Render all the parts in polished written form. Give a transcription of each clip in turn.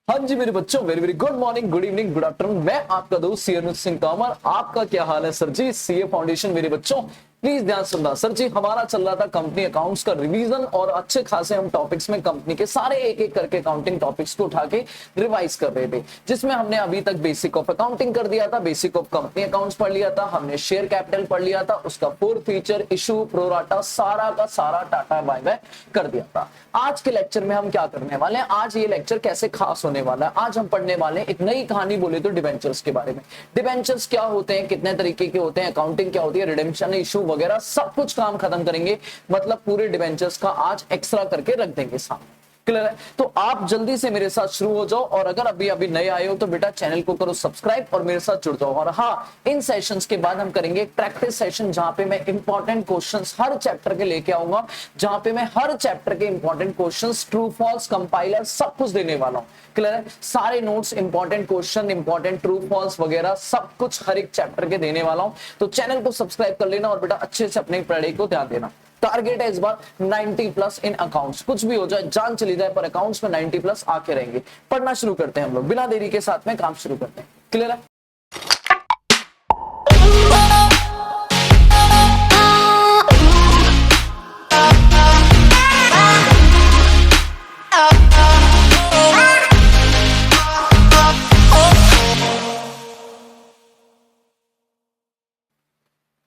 हाँ जी मेरे बच्चों, very very good morning, good evening, good afternoon. मैं आपका दोस्त सी अनुज सिंह तोमर। आपका क्या हाल है सर जी? सीए फाउंडेशन मेरे बच्चों प्लीज ध्यान सुनना। सर जी हमारा चल रहा था कंपनी अकाउंट्स का रिवीजन और अच्छे खासे हम टॉपिक्स में कंपनी के सारे एक एक करके अकाउंटिंग टॉपिक्स को उठा के रिवाइज कर रहे थे, जिसमें हमने अभी तक बेसिक ऑफ अकाउंटिंग कर दिया था, बेसिक ऑफ कंपनी अकाउंट्स पढ़ लिया था, हमने शेयर कैपिटल पढ़ लिया था, उसका फोर फीचर, इशू, प्रोराटा, सारा का सारा टाटा बाय बाय कर दिया था। आज के लेक्चर में हम क्या करने वाले हैं? आज ये लेक्चर कैसे खास होने वाला है? आज हम पढ़ने वाले हैं एक नई कहानी, बोले तो डिबेंचर्स के बारे में। डिबेंचर्स क्या होते हैं, कितने तरीके के होते हैं, अकाउंटिंग क्या होती है, रिडेम्पशन इशू वगैरह सब कुछ काम खत्म करेंगे। मतलब पूरे डिबेंचर्स का आज एक्स्ट्रा करके रख देंगे सामने। क्लियर है? तो आप जल्दी से मेरे साथ शुरू हो जाओ, और अगर अभी अभी नए आए हो तो बेटा चैनल को करो सब्सक्राइब और मेरे साथ जुड़ जाओ। और हाँ, इन सेशंस के बाद हम करेंगे एक प्रैक्टिस सेशन, जहां पे मैं इंपॉर्टेंट क्वेश्चंस हर चैप्टर के लेके आऊंगा, जहां पे मैं हर चैप्टर के important questions, true false, compiler सब कुछ देने वाला हूं। क्लियर है? सारे notes, important question, important true false वगैरह सब कुछ हर एक चैप्टर के देने वाला हूं। तो चैनल को सब्सक्राइब कर लेना और बेटा अच्छे से अपनी पढ़ाई को ध्यान देना। टारगेट है इस बार 90 प्लस इन अकाउंट्स। कुछ भी हो जाए, जान चली जाए, पर अकाउंट्स में 90 प्लस आके रहेंगे। पढ़ना शुरू करते हैं हम लोग, बिना देरी के साथ में काम शुरू करते हैं। क्लियर है?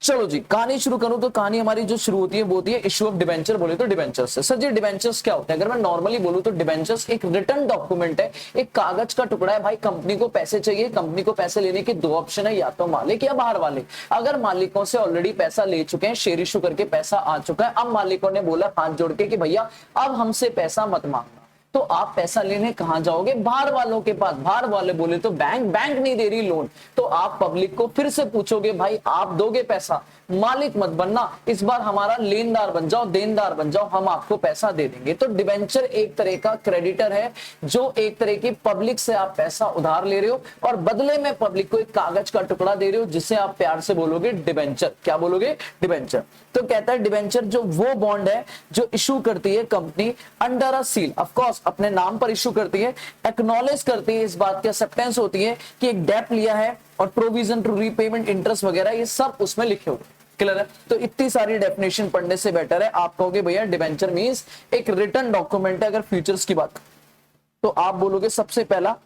चलो जी, कहानी शुरू करूं तो कहानी हमारी जो शुरू होती है वो होती है इशू ऑफ डिबेंचर। बोले तो डिबेंचर्स से। सर जी डिबेंचर्स क्या होते हैं? अगर मैं नॉर्मली बोलूं तो डिबेंचर्स एक रिटर्न डॉक्यूमेंट है, एक कागज का टुकड़ा है। भाई कंपनी को पैसे चाहिए, कंपनी को पैसे लेने के दो ऑप्शन है, या तो मालिक या बाहर वाले। अगर मालिकों से ऑलरेडी पैसा ले चुके हैं, शेयर इशू करके पैसा आ चुका है, अब मालिकों ने बोला हाथ जोड़ के कि भैया अब हमसे पैसा मत मांगना, तो आप पैसा लेने कहां जाओगे? बाहर वालों के पास। बाहर वाले बोले तो बैंक, बैंक नहीं दे रही लोन, तो आप पब्लिक को फिर से पूछोगे भाई आप दोगे पैसा? मालिक मत बनना, इस बार हमारा लेनदार बन जाओ, देनदार बन जाओ, हम आपको पैसा दे देंगे। तो डिबेंचर एक तरह का क्रेडिटर है, जो एक तरह की पब्लिक से आप पैसा उधार ले रहे हो और बदले में पब्लिक को एक कागज का टुकड़ा दे रहे हो, जिसे आप प्यार से बोलोगे डिबेंचर। क्या बोलोगे? डिबेंचर। तो कहता है डिबेंचर जो वो बॉन्ड है जो इशू करती है company under a seal, of course अपने नाम पर इशू करती है, एक्नॉलेज करती है, इस बात की एक्सेप्टेंस होती है कि एक डेट लिया है, और प्रोविजन टू रीपेमेंट, इंटरेस्ट वगैरह ये सब उसमें लिखे हुए। क्लियर है? तो इतनी सारी डेफिनेशन पढ़ने से बेटर है आप कहोगे भैया डिबेंचर मींस एक रिटर्न डॉक्यूमेंट है। अगर फ्यूचर्स की बात तो आप बोलोगे सबसे पहला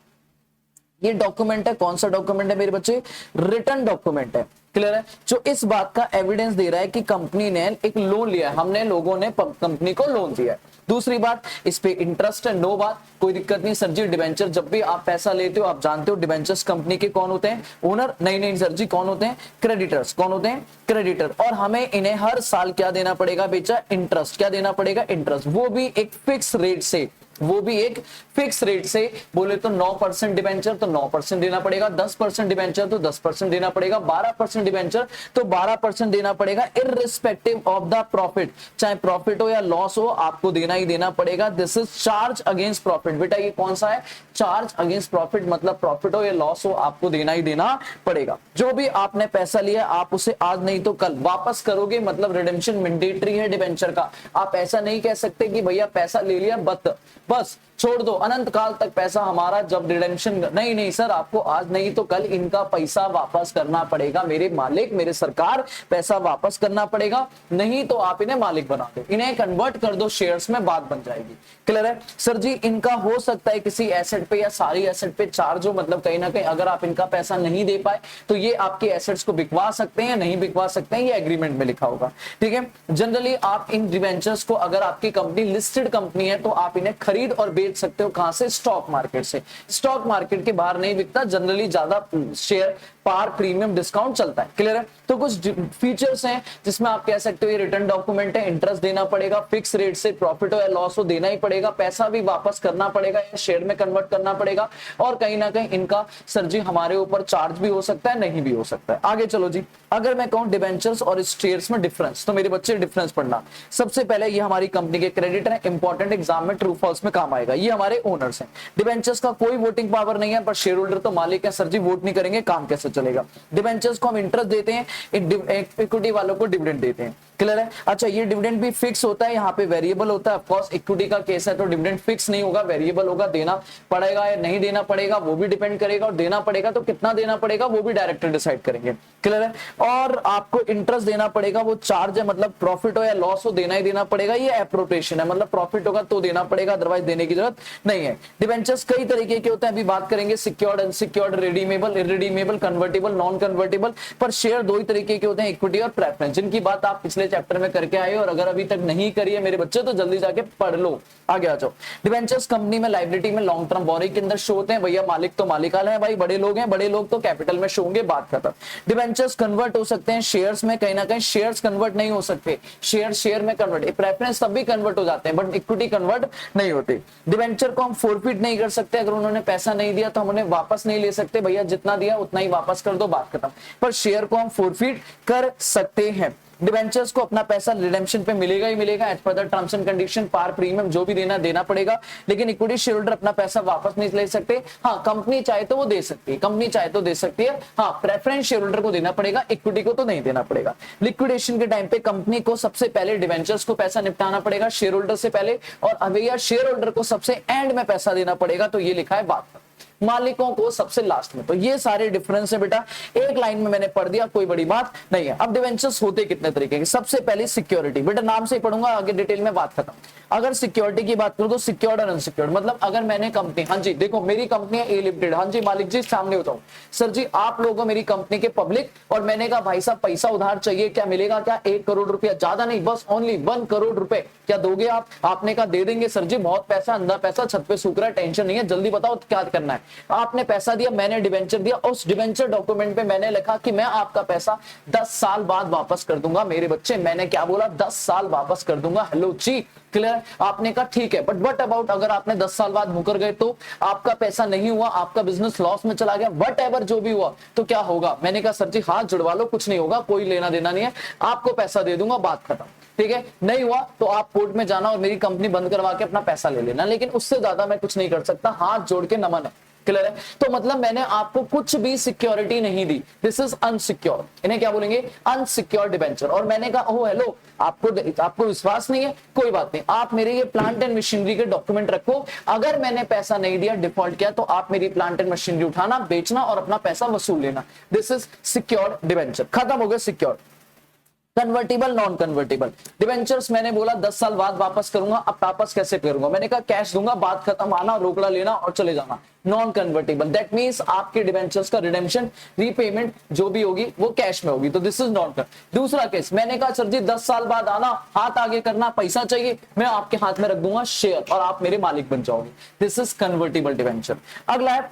ये डॉक्यूमेंट है। कौन सा डॉक्यूमेंट है मेरे बच्चे? रिटर्न डॉक्यूमेंट है। क्लियर है? जो इस बात का एविडेंस दे रहा है कि कंपनी ने एक लोन लिया है, हमने लोगों ने कंपनी को लोन दिया है। दूसरी बात, इस पे इंटरेस्ट है, नो बात, कोई दिक्कत नहीं। सर जी डिबेंचर जब भी आप पैसा लेते हो, आप जानते हो डिबेंचर्स कंपनी के कौन होते हैं? ओनर। नहीं नहीं सर जी, कौन होते हैं? क्रेडिटर्स। कौन होते हैं? क्रेडिटर। और हमें इन्हें हर साल क्या देना पड़ेगा बेचा? इंटरेस्ट। क्या देना पड़ेगा? इंटरेस्ट। वो भी एक फिक्स रेट से, वो भी एक फिक्स रेट से। बोले तो 9% डिबेंचर तो 9% देना पड़ेगा, 10% डिबेंचर तो 10% देना पड़ेगा, 12% डिबेंचर तो 12% देना पड़ेगा, इररिस्पेक्टिव ऑफ द प्रॉफिट। चाहे प्रॉफिट हो या लॉस हो, आपको देना ही देना पड़ेगा। This is charge against profit. बेटा ये कौन सा है? चार्ज अगेंस्ट प्रॉफिट, मतलब प्रॉफिट हो या लॉस हो, आपको देना ही देना पड़ेगा। जो भी आपने पैसा लिया आप उसे आज नहीं तो कल वापस करोगे, मतलब रिडेम्पशन मैंडेटरी है डिबेंचर का। आप ऐसा नहीं कह सकते कि भैया पैसा ले लिया बस छोड़ दो, अनंत काल तक पैसा हमारा, जब रिडेम्पशन। नहीं नहीं सर, आपको आज नहीं तो कल इनका पैसा वापस करना पड़ेगा। मेरे मालिक, मेरे सरकार, पैसा वापस करना पड़ेगा, नहीं तो आप इन्हें मालिक बना दो, इन्हें कन्वर्ट कर दो शेयर्स में, बात बन जाएगी। क्लियर है? सर जी इनका हो सकता है किसी एसेट पे या सारी एसेट पे चार्ज हो, मतलब कहीं ना कहीं अगर आप इनका पैसा नहीं दे पाए तो ये आपके एसेट्स को बिकवा सकते हैं, नहीं बिकवा सकते हैं, ये एग्रीमेंट में लिखा होगा। ठीक है? जनरली आप इन डिबेंचर्स को, अगर आपकी कंपनी लिस्टेड कंपनी है तो आप इन्हें खरीद और बेच सकते हो। कहां से? स्टॉक मार्केट से। स्टॉक मार्केट के बाहर नहीं बिकता, जनरली ज्यादा शेयर पार प्रीमियम डिस्काउंट चलता है। क्लियर है? तो कुछ फीचर्स हैं जिसमें आप कह सकते हो ये रिटर्न डॉक्यूमेंट है, इंटरेस्ट देना पड़ेगा, फिक्स रेट से, प्रॉफिट हो या लॉस हो देना ही पड़ेगा, पैसा भी वापस करना पड़ेगा या शेयर में कन्वर्ट करना पड़ेगा, और कहीं ना कहीं इनका सर जी हमारे ऊपर चार्ज भी हो सकता है, नहीं भी हो सकता है। आगे चलो जी, अगर मैं कहूं डिबेंचर्स और शेयर्स में डिफरेंस, तो मेरे बच्चे डिफरेंस पढ़ना। सबसे पहले ये हमारी कंपनी के क्रेडिटर है, इंपॉर्टेंट एग्जाम में ट्रू फॉल्स में काम आएगा। ये हमारे ओनर्स हैं। डिबेंचर्स का कोई वोटिंग पावर नहीं है, पर शेयर होल्डर तो मालिक है। सर जी वोट नहीं करेंगे काम कैसे चलेगा? डिबेंचर्स को हम इंटरेस्ट देते हैं, इक्विटी वालों को डिविडेंड देते हैं। क्लियर है। अच्छा, ये डिविडेंड भी फिक्स होता है, यहाँ पे वेरिएबल होता है। ऑफकोर्स इक्विटी का केस है तो डिविडेंड फिक्स नहीं होगा, वेरिएबल होगा। देना पड़ेगा या नहीं देना पड़ेगा वो भी डिपेंड करेगा, और देना पड़ेगा तो कितना देना पड़ेगा वो भी डायरेक्टर डिसाइड करेंगे। क्लियर है। और आपको इंटरेस्ट देना पड़ेगा, वो चार्ज है, मतलब प्रॉफिट हो या लॉस हो देना ही देना पड़ेगा। ये एप्रोप्रिएशन है, मतलब प्रॉफिट होगा तो देना पड़ेगा, अदरवाइज देने की जरूरत नहीं है। डिबेंचर्स कई तरीके के होते हैं, अभी बात करेंगे secured, unsecured, redeemable, irredeemable, convertible, non convertible. पर शेयर दो ही तरीके के होते हैं, इक्विटी और प्रेफरेंस, जिनकी बात आप पिछले चैप्टर में करके आए हो, और अगर अभी तक नहीं करी है मेरे बच्चे तो जल्दी जाके पढ़ लो। आगे आ जाओ। डिबेंचर्स कंपनी में लायबिलिटी में लॉन्ग टर्म बोरिंग के अंदर शो होते हैं। भैया मालिक तो मालिकाल है भाई, बड़े लोग हैं, बड़े लोग तो कैपिटल में शो होंगे, बात खत्म। डिबेंचर्स कन्वर्ट हो सकते हैं शेयर्स में, कहीं ना कहीं शेयर्स कन्वर्ट नहीं हो सकते, शेयर में कन्वर्ट, प्रेफरेंस तब भी कन्वर्ट हो जाते हैं बट इक्विटी कन्वर्ट नहीं होती। डिबेंचर को हम फोरफिट नहीं कर सकते, अगर उन्होंने पैसा नहीं दिया तो हम उन्हें वापस नहीं ले सकते, भैया जितना दिया उतना ही वापस कर दो, बात खत्म। पर शेयर को हम फोरफिट कर सकते हैं। डिबेंचर्स को अपना पैसा रिडेम्पशन पे मिलेगा ही मिलेगा, as per the terms and condition, par premium जो भी देना पड़ेगा, लेकिन इक्विटी शेयर होल्डर अपना पैसा वापस नहीं ले सकते। हाँ, कंपनी चाहे तो वो दे सकती है, कंपनी चाहे तो दे सकती है। हाँ, प्रेफरेंस शेयर होल्डर को देना पड़ेगा, इक्विटी को तो नहीं देना पड़ेगा। लिक्विडेशन के टाइम पे कंपनी को सबसे पहले डिबेंचर्स को पैसा निपटाना पड़ेगा शेयर होल्डर से पहले, और भैया शेयर होल्डर को सबसे एंड में पैसा देना पड़ेगा, तो ये लिखा है बात, मालिकों को सबसे लास्ट में। तो ये सारे डिफरेंस है बेटा, एक लाइन में मैंने पढ़ दिया, कोई बड़ी बात नहीं है। अब डिवेंचर्स होते कितने तरीके के, सबसे पहले सिक्योरिटी, बेटा नाम से ही पढ़ूंगा, आगे डिटेल में बात खत्म। अगर सिक्योरिटी की बात करूं तो सिक्योर्ड और अनसिक्योर्ड, मतलब अगर मैंने कंपनी, हाँ जी देखो मेरी कंपनी है ए लिमिटेड, हाँ जी मालिक जी सामने बताऊं, सर जी आप लोगों को मेरी कंपनी के पब्लिक, और मैंने कहा भाई साहब पैसा उधार चाहिए, क्या मिलेगा, क्या 1 करोड़ रुपया, ज्यादा नहीं, बस ओनली 1 करोड़ रुपए, क्या दोगे आप? आपने कहा दे देंगे सर जी, बहुत पैसा, अंधा पैसा छत पे सूख रहा है, टेंशन नहीं है, जल्दी बताओ क्या करना है। आपने पैसा दिया, मैंने डिवेंचर दिया, उस डिवेंचर डॉक्यूमेंट पे मैंने लिखा कि मैं आपका पैसा 10 साल बाद वापस कर दूंगा। मेरे बच्चे मैंने क्या बोला, 10 साल वापस कर दूंगा। हेलो जी, क्लियर? आपने कहा ठीक है, बट वट अबाउट अगर आपने 10 साल बाद मुकर गए तो आपका पैसा नहीं हुआ, आपका बिजनेस लॉस में चला गया, वट एवर जो भी हुआ तो क्या होगा? मैंने कहा सर जी हाथ जुड़वा लो, कुछ नहीं होगा, कोई लेना देना नहीं है, आपको पैसा दे दूंगा, बात खत्म। ठीक है, नहीं हुआ तो आप कोर्ट में जाना और मेरी कंपनी बंद करवा के अपना पैसा ले लेना, लेकिन उससे ज्यादा मैं कुछ नहीं कर सकता, हाथ जोड़ के नमन है। क्लियर है? तो मतलब मैंने आपको कुछ भी सिक्योरिटी नहीं दी, दिस इज अनसिक्योर, इन्हें क्या बोलेंगे, अनसिक्योर डिबेंचर। और मैंने कहा ओह हेलो, आपको विश्वास नहीं है, कोई बात नहीं, आप मेरे ये प्लांट एंड मशीनरी के डॉक्यूमेंट रखो, अगर मैंने पैसा नहीं दिया, डिफॉल्ट किया, तो आप मेरी प्लांट एंड मशीनरी उठाना, बेचना और अपना पैसा वसूल लेना, दिस इज सिक्योर डिबेंचर। खत्म हो गया secure. Convertible, non convertible debentures मैंने बोला 10 साल बाद वापस करूंगा, अब वापस कैसे करूंगा? मैंने कहा कैश दूंगा, बात खत्म, आना रोकड़ा लेना और चले जाना। नॉन कन्वर्टेबल दैट मींस आपके डिबेंचर्स का रिडेम्पशन, रीपेमेंट जो भी होगी वो कैश में होगी, तो दिस इज नॉट। दूसरा केस, मैंने कहा सर जी 10 साल बाद आना, हाथ आगे करना, पैसा चाहिए, मैं आपके हाथ में रख दूंगा शेयर और आप मेरे मालिक बन जाओगे, दिस इज कन्वर्टेबल डिबेंचर। अगला है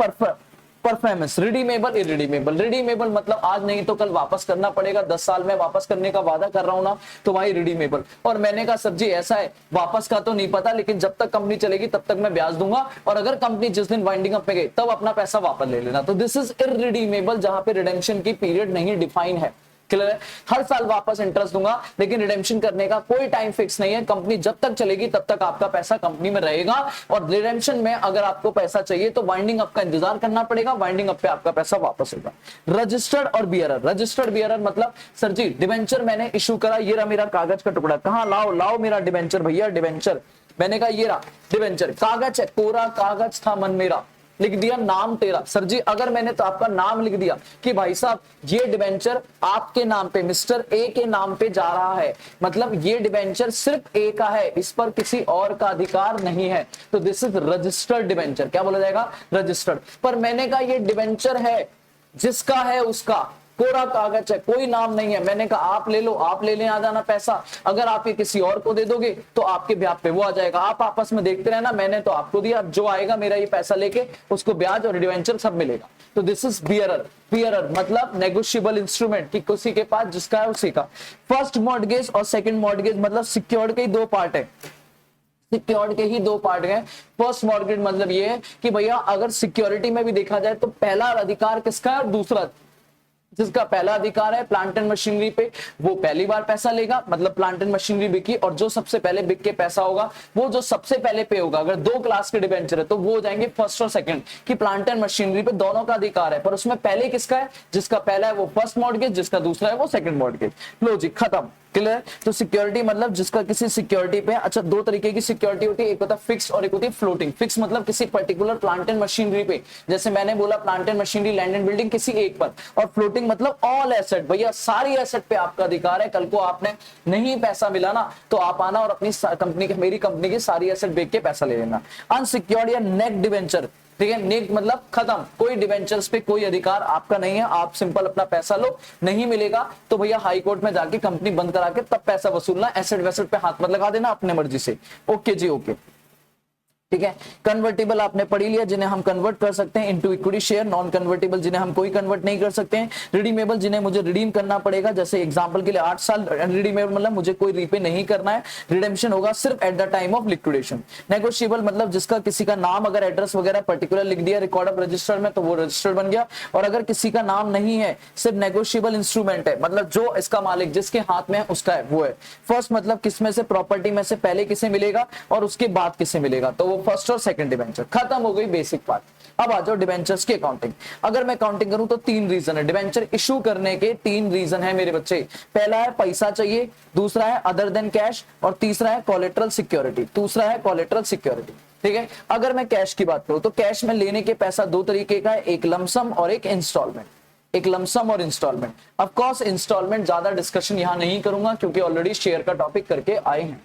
परफॉर्मेंस, रिडीमेबल, इरिडीमेबल। रिडीमेबल मतलब आज नहीं तो कल वापस करना पड़ेगा, 10 साल में वापस करने का वादा कर रहा हूं ना, तो भाई रिडीमेबल। और मैंने कहा सर जी ऐसा है, वापस का तो नहीं पता, लेकिन जब तक कंपनी चलेगी तब तक मैं ब्याज दूंगा, और अगर कंपनी जिस दिन वाइंडिंग अप में गई तब अपना पैसा वापस ले लेना, तो दिस इज इरिडीमेबल, जहां पे रिडेम्पशन की पीरियड नहीं डिफाइन है। क्लियर है? हर साल वापस इंटरेस्ट दूंगा, लेकिन रिडेम्पशन करने का कोई टाइम फिक्स नहीं है, कंपनी जब तक चलेगी तब तक आपका पैसा कंपनी में रहेगा, और रिडेम्पशन में अगर आपको पैसा चाहिए तो वाइंडिंग अप का इंतजार करना पड़ेगा, वाइंडिंग अप पे आपका पैसा वापस होगा। रजिस्टर्ड और बियरर, रजिस्टर्ड बियरर मतलब सर जी डिबेंचर मैंने इशू करा, ये रहा मेरा कागज का टुकड़ा, कहां लाओ मेरा डिबेंचर, भैया डिबेंचर, मैंने कहा ये रहा डिबेंचर, कागज है, कोरा कागज था मन मेरा, लिख दिया नाम तेरा। सर जी अगर मैंने तो आपका नाम लिख दिया कि भाई साहब ये डिबेंचर आपके नाम पे, मिस्टर ए के नाम पे जा रहा है, मतलब ये डिबेंचर सिर्फ ए का है, इस पर किसी और का अधिकार नहीं है, तो दिस इज रजिस्टर्ड डिबेंचर। क्या बोला जाएगा? रजिस्टर्ड। पर मैंने कहा ये डिबेंचर है जिसका है उसका, कोरा कागज है, कोई नाम नहीं है, मैंने कहा आप ले लो, आप ले आ जाना पैसा, अगर आप ये किसी और को दे दोगे तो आपके ब्याज पे वो आ जाएगा, आप आपस में देखते रहना, मैंने तो आपको दिया, जो आएगा मेरा ये पैसा लेके उसको ब्याज और डिवेंचर सब मिलेगा, तो दिस इज बियरर। बियरर मतलब नेगोशिएबल इंस्ट्रूमेंट, कि किसी के पास जिसका है उसी का। फर्स्ट मॉर्टगेज और सेकंड मॉर्टगेज मतलब सिक्योर्ड के ही दो पार्ट है, सिक्योर्ड के ही दो पार्ट हैं। फर्स्ट मॉर्टगेज मतलब ये है कि भैया अगर सिक्योरिटी में भी देखा जाए तो पहला अधिकार किसका है और दूसरा, जिसका पहला अधिकार है प्लांट एंड मशीनरी पे वो पहली बार पैसा लेगा, मतलब प्लांट एंड मशीनरी बिकी, और जो सबसे पहले बिक के पैसा होगा वो जो सबसे पहले पे होगा। अगर दो क्लास के डिबेंचर है तो वो हो जाएंगे फर्स्ट और सेकंड, कि प्लांट एंड मशीनरी पे दोनों का अधिकार है, पर उसमें पहले किसका है, जिसका पहला है वो फर्स्ट मॉर्टगेज, जिसका दूसरा है वो सेकंड मॉर्टगेज। लो जी खत्म। क्लियर। तो सिक्योरिटी मतलब जिसका किसी सिक्योरिटी पे, अच्छा दो तरीके की सिक्योरिटी होती है, एक होता है फिक्स्ड और एक होती है फ्लोटिंग। फिक्स मतलब किसी पर्टिकुलर प्लांट एंड मशीनरी पे, जैसे मैंने बोला plant and machinery, land and building, किसी एक पर। और फ्लोटिंग मतलब ऑल एसेट, भैया सारी एसेट पे आपका अधिकार है। कल को आपने नहीं पैसा मिला ना तो आप आना और अपनी कंपनी की, मेरी कंपनी की सारी एसेट बेच के पैसा ले लेना। अनसिक्योर्ड या नेक्ड डिवेंचर, ठीक है, नेक मतलब खत्म, कोई डिवेंचर्स पे कोई अधिकार आपका नहीं है, आप सिंपल अपना पैसा लो, नहीं मिलेगा तो भैया हाई कोर्ट में जाके कंपनी बंद करा के तब पैसा वसूलना, एसेट वेसेट पे हाथ मत लगा देना अपने मर्जी से। ओके जी ओके, ठीक है। कन्वर्टेबल आपने पढ़ी लिया, जिन्हें हम कन्वर्ट कर सकते हैं into equity share. Non convertible जिन्हें हम कोई कन्वर्ट नहीं कर सकते हैं। रिडीमेबल जिन्हें मुझे रिडीम करना पड़ेगा, जैसे एग्जांपल के लिए 8 साल रिडीमेबल मतलब मुझे कोई रीपे नहीं करना है, रिडेम्पशन होगा सिर्फ at the time of liquidation. Negotiable मतलब जिसका किसी का नाम अगर एड्रेस वगैरह पर्टिकुलर लिख दिया रिकॉर्ड ऑफ रजिस्टर में तो वो रजिस्टर्ड बन गया। और अगर किसी का नाम नहीं है, सिर्फ नेगोशिएबल इंस्ट्रूमेंट है, मतलब जो इसका मालिक जिसके हाथ में है उसका है वो है। फर्स्ट मतलब किसमें से, प्रॉपर्टी में से पहले किसे मिलेगा और उसके बाद किसे मिलेगा, तो वो फर्स्ट और सेकंड डिवेंचर। खत्म हो गई बेसिक पार्ट। अब आ जाओ डिवेंचर्स की अकाउंटिंग। अगर मैं काउंटिंग करूं तो 3 रीजन है डिवेंचर इशू करने के, 3 रीजन है मेरे बच्चे। पहला है पैसा चाहिए, दूसरा है अदर देन कैश, और तीसरा है कोलेटरल सिक्योरिटी। दूसरा है कोलेटरल सिक्योरिटी, ठीक है। अगर मैं कैश की बात करूं तो कैश में लेने के पैसा 2 तरीके का है, एक लमसम और एक इंस्टॉलमेंट। एक लमसम और इंस्टॉलमेंट। ऑफ कोर्स इंस्टॉलमेंट ज्यादा डिस्कशन यहां नहीं करूंगा क्योंकि ऑलरेडी शेयर का टॉपिक करके आए हैं,